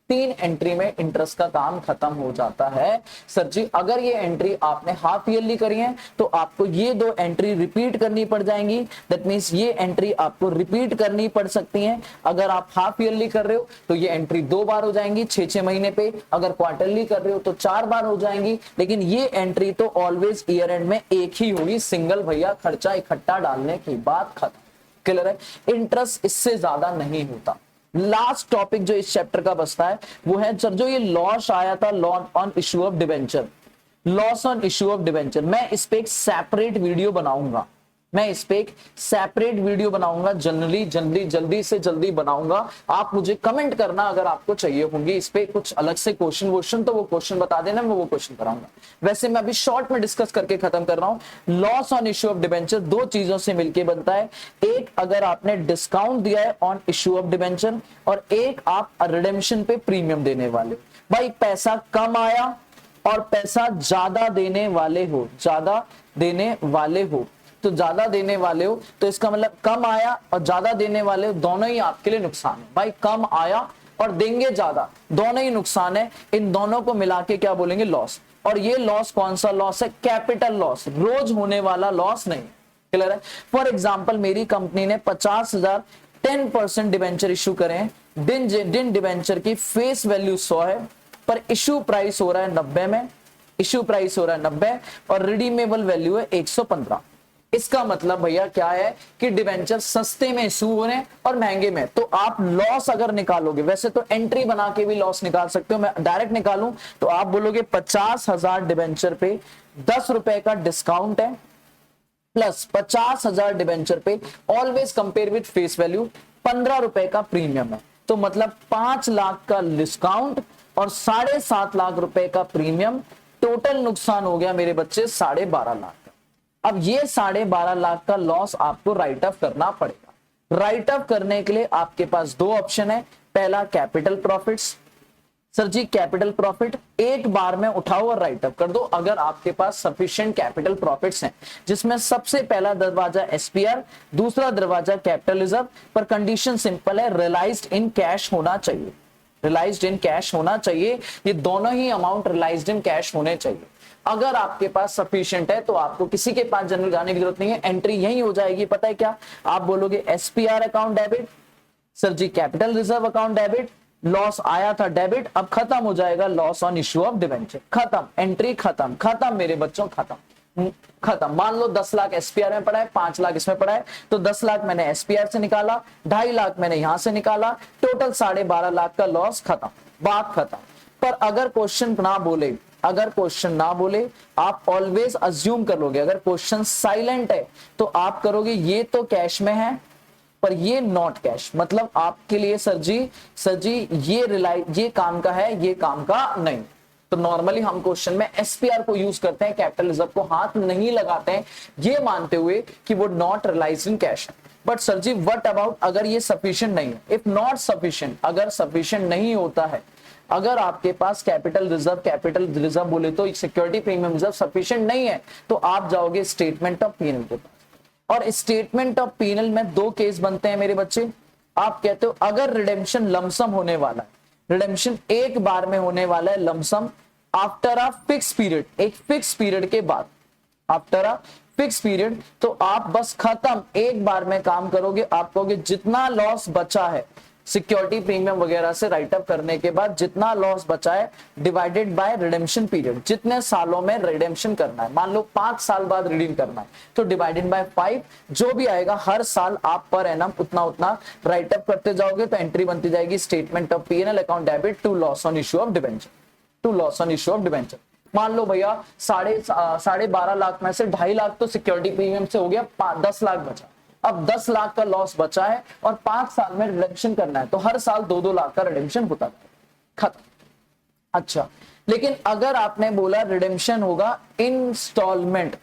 3 एंट्री में इंटरेस्ट का काम खत्म हो जाता है। सर जी अगर ये एंट्री आपने हाफ ईयरली करी है तो आपको ये 2 एंट्री रिपीट करनी पड़ जाएंगी, दैट मींस ये एंट्री आपको रिपीट करनी पड़ सकती है। अगर आप हाफ ईयरली कर रहे हो तो ये एंट्री 2 बार हो जाएंगी 6 महीने पे, अगर क्वार्टरली कर रहे हो तो 4 बार हो जाएंगी, लेकिन ये एंट्री तो ऑलवेज ईयर एंड में एक ही होगी, सिंगल भैया खर्चा इकट्ठा डालने की बात खत्म, क्लियर है। इंटरेस्ट इससे ज्यादा नहीं होता। लास्ट टॉपिक जो इस चैप्टर का बचता है वो है सर जो ये लॉस आया था, loss on issue of debenture, loss on issue of debenture, मैं इस पे एक सेपरेट वीडियो बनाऊंगा, मैं इस पे एक सेपरेट वीडियो बनाऊंगा, जल्दी से जल्दी बनाऊंगा। आप मुझे कमेंट करना अगर आपको चाहिए होंगे इस पे कुछ अलग से क्वेश्चन, तो वो क्वेश्चन बता देना, मैं वो क्वेश्चन कराऊंगा। वैसे मैं अभी शॉर्ट में डिस्कस करके खत्म कर रहा हूं। Loss on issue of debenture 2 चीजों से मिलकर बनता है, एक अगर आपने डिस्काउंट दिया है ऑन इश्यू ऑफ डिबेंचर, और एक आप रिडेम्पशन पे प्रीमियम देने वाले। भाई पैसा कम आया और पैसा ज्यादा देने वाले हो, ज्यादा देने वाले हो, तो ज्यादा देने वाले हो तो इसका मतलब कम आया और ज्यादा देने वाले हो, दोनों ही आपके लिए नुकसान है। भाई कम आया और देंगे ज्यादा, दोनों ही नुकसान है, इन दोनों को मिला के क्या बोलेंगे लॉस। और ये लॉस कौन सा लॉस है, कैपिटल लॉस, रोज होने वाला लॉस नहीं, क्लियर है। फॉर एग्जाम्पल मेरी कंपनी ने 50,000 10% डिबेंचर इशू करे हैं, दिन डिबेंचर की फेस वैल्यू 100 है पर इशू प्राइस हो रहा है 90 में, इशू प्राइस हो रहा है 90 और रिडीमेबल वैल्यू है 115। इसका मतलब भैया क्या है कि डिबेंचर सस्ते में इशू हो रहे हैं और महंगे में, तो आप लॉस अगर निकालोगे, वैसे तो एंट्री बना के भी लॉस निकाल सकते हो, मैं डायरेक्ट निकालूं तो आप बोलोगे 50,000 डिबेंचर पे 10 रुपए का डिस्काउंट है प्लस 50,000 डिबेंचर पे always compare with face value 15 रुपए का प्रीमियम है, तो मतलब 5 लाख का डिस्काउंट और 7.5 लाख रुपए का प्रीमियम, टोटल नुकसान हो गया मेरे बच्चे 12.5 लाख। अब ये 12.5 लाख का लॉस आपको राइट ऑफ करना पड़ेगा। राइट ऑफ करने के लिए आपके पास दो ऑप्शन है, पहला कैपिटल प्रॉफिट्स। सर जी कैपिटल प्रॉफिट एक बार में उठाओ और राइट अप कर दो अगर आपके पास सफिशिएंट कैपिटल प्रॉफिट्स हैं, जिसमें सबसे पहला दरवाजा एसपीआर, दूसरा दरवाजा कैपिटल रिजर्व, पर कंडीशन सिंपल है, रियलाइज्ड इन कैश होना चाहिए। रियलाइज्ड इन कैश होना चाहिए, ये दोनों ही अमाउंट रियलाइज्ड इन कैश होने चाहिए। अगर आपके पास सफिशिएंट है तो आपको किसी के पास जनरल जाने की जरूरत नहीं है, एंट्री यही हो जाएगी। पता है क्या, आप बोलोगे एसपीआर अकाउंट डेबिट, सर जी capital reserve account debit, loss आया था डेबिट, अब खत्म हो जाएगा loss on issue of debenture, खत्म, एंट्री खत्म, खत्म मेरे बच्चों, खत्म खत्म। मान लो 10 लाख एसपीआर में पड़ा है, 5 लाख इसमें पड़ा है, तो 10 लाख मैंने एसपीआर से निकाला, 2.5 लाख मैंने यहां से निकाला, टोटल 12.5 लाख का लॉस, खत्म, बात खत्म। पर अगर क्वेश्चन ना बोले, अगर क्वेश्चन ना बोले, आप ऑलवेज अज्यूम कर लोगे, अगर क्वेश्चन साइलेंट है तो आप करोगे ये तो कैश में है पर ये नॉट कैश, मतलब आपके लिए सर जी ये काम का है, ये काम का नहीं। तो नॉर्मली हम क्वेश्चन में एसपीआर को यूज करते हैं, कैपिटल रिजर्व को हाथ नहीं लगाते हैं, ये मानते हुए कि वो not realized in cash. But sir ji what about अगर ये सफिशिएंट नहीं है, इफ नॉट सफिशिएंट, अगर सफिशिएंट नहीं होता है, अगर आपके पास कैपिटल रिजर्व बोले तो सिक्योरिटी प्रीमियम रिजर्व सफिशिएंट नहीं है, तो आप जाओगे स्टेटमेंट ऑफ पीएनएल के पास। और स्टेटमेंट ऑफ पीएनएल में दो केस बनते हैं मेरे बच्चे। आप कहते हो अगर रिडेम्पशन लमसम होने वाला है, रिडेम्पशन एक बार में होने वाला है lump sum, after a fix period, एक फिक्स पीरियड के बाद, आफ्टर अ फिक्स पीरियड, तो आप बस खत्म, एक बार में काम करोगे। आप कहोगे जितना लॉस बचा है सिक्योरिटी प्रीमियम वगैरह से राइट अप करने के बाद, जितना लॉस बचा है डिवाइडेड बाय रिडेम्पशन पीरियड, जितने सालों में रिडेम्पशन करना है, मान लो 5 साल बाद रिडीम करना है तो डिवाइडेड बाय 5, जो भी आएगा हर साल आप पर एनम उतना राइट अप करते जाओगे, तो एंट्री बनती जाएगी statement of PNL account debit to loss on issue of debenture, to loss on issue of debenture. मान लो भैया 12.5 लाख में से 2.5 लाख तो सिक्योरिटी प्रीमियम से हो गया, 10 लाख बचा, अब 10 लाख का लॉस बचा है और 5 साल में रिडेम्पशन करना है, तो हर साल 2-2 लाख का रिडेम्पशन होता है, खत्म। अच्छा, लेकिन अगर आपने बोला रिडेम्पशन होगा इंस्टॉलमेंट,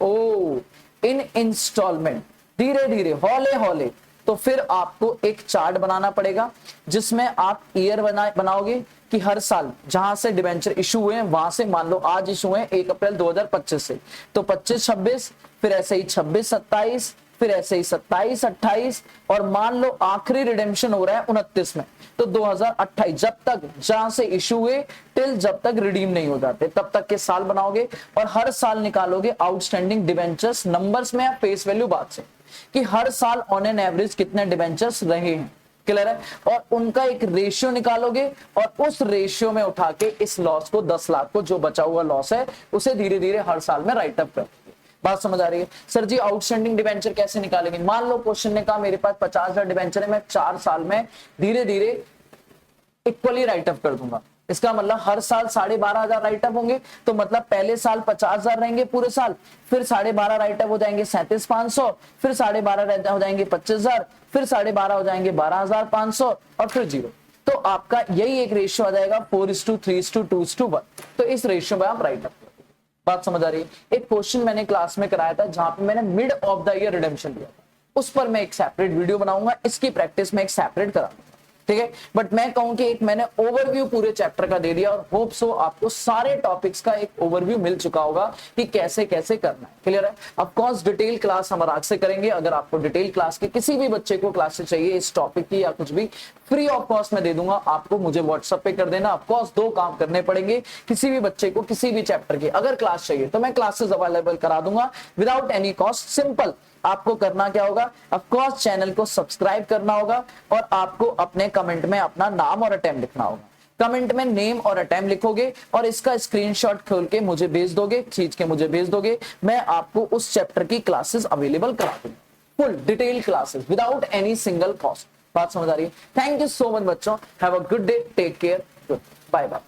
इन इंस्टॉलमेंट, धीरे धीरे हौले हौले, तो फिर आपको एक चार्ट बनाना पड़ेगा जिसमें आप ईयर बनाओगे कि हर साल जहां से डिबेंचर इशू हुए हैं वहां से, मान लो आज इशू हुए 1 अप्रैल 2025 से, तो 25-26, फिर ऐसे ही 26-27, फिर ऐसे ही 27-28, और मान लो आखिरी रिडेम्पशन हो रहा है 29 में, तो 2028, जब तक जहां से इशू हुए टिल जब तक रिडीम नहीं हो जाते तब तक के साल बनाओगे, और हर साल निकालोगे आउटस्टैंडिंग डिबेंचर्स नंबर्स में या फेस वैल्यू बात से, कि हर साल ऑन एन एवरेज कितने डिबेंचर्स रहे हैं, क्लियर है, और उनका एक रेशियो निकालोगे, और उस रेशियो में उठा के इस लॉस को, 10 लाख को जो बचा हुआ लॉस है उसे धीरे धीरे हर साल में राइट अप कर। बात समझ आ रही है? सर जी आउटस्टैंडिंग डिबेंचर कैसे निकालेंगे? मान लो क्वेश्चन ने कहा मेरे पास 50,000 डिबेंचर है, मैं 4 साल में धीरे धीरे इक्वली राइट अप कर दूंगा, इसका मतलब हर साल 12,500 राइट अप होंगे, तो मतलब पहले साल 50,000 रहेंगे पूरे साल, फिर 12,500 राइट अप हो जाएंगे 37,500, फिर 12,500 हो जाएंगे 25,000, फिर 12,500 हो जाएंगे 12,500, और फिर 0। तो आपका यही एक रेशियो आ जाएगा 4:3:2:1, तो इस रेशियो में आप राइट अप। बात समझ आ रही है? एक क्वेश्चन मैंने क्लास में कराया था जहां पे मैंने mid of the year redemption लिया था, उस पर मैं एक सेपरेट वीडियो बनाऊंगा, इसकी प्रैक्टिस में एक सेपरेट कराऊंगा, ठीक है। बट मैं कहूं कि एक मैंने ओवरव्यू पूरे चैप्टर का दे दिया, और होप सो आपको सारे टॉपिक्स का एक ओवरव्यू मिल चुका होगा कि कैसे कैसे करना है, क्लियर है। ऑफ कोर्स डिटेल क्लास हम आराग से करेंगे, अगर आपको डिटेल क्लास की किसी भी बच्चे को क्लासेस चाहिए इस टॉपिक की या कुछ भी, फ्री ऑफ कॉस्ट में दे दूंगा आपको, मुझे व्हाट्सएप पे कर देना। ऑफ कोर्स 2 काम करने पड़ेंगे, किसी भी बच्चे को किसी भी चैप्टर की अगर क्लास चाहिए तो मैं क्लासेस अवेलेबल करा दूंगा विदाउट एनी कॉस्ट। सिंपल आपको करना क्या होगा, ऑफ कोर्स चैनल को सब्सक्राइब करना होगा, और आपको अपने कमेंट में अपना नाम और अटेम्प्ट लिखना होगा। कमेंट में नेम और अटेम्प्ट लिखोगे और इसका स्क्रीनशॉट खोल के मुझे भेज दोगे, खींच के मुझे भेज दोगे, मैं आपको उस चैप्टर की क्लासेस अवेलेबल करा दूंगा, full detail classes without any single cost. बात समझ आ रही है? थैंक यू सो मच बच्चों, have a good day, take care, good bye bye.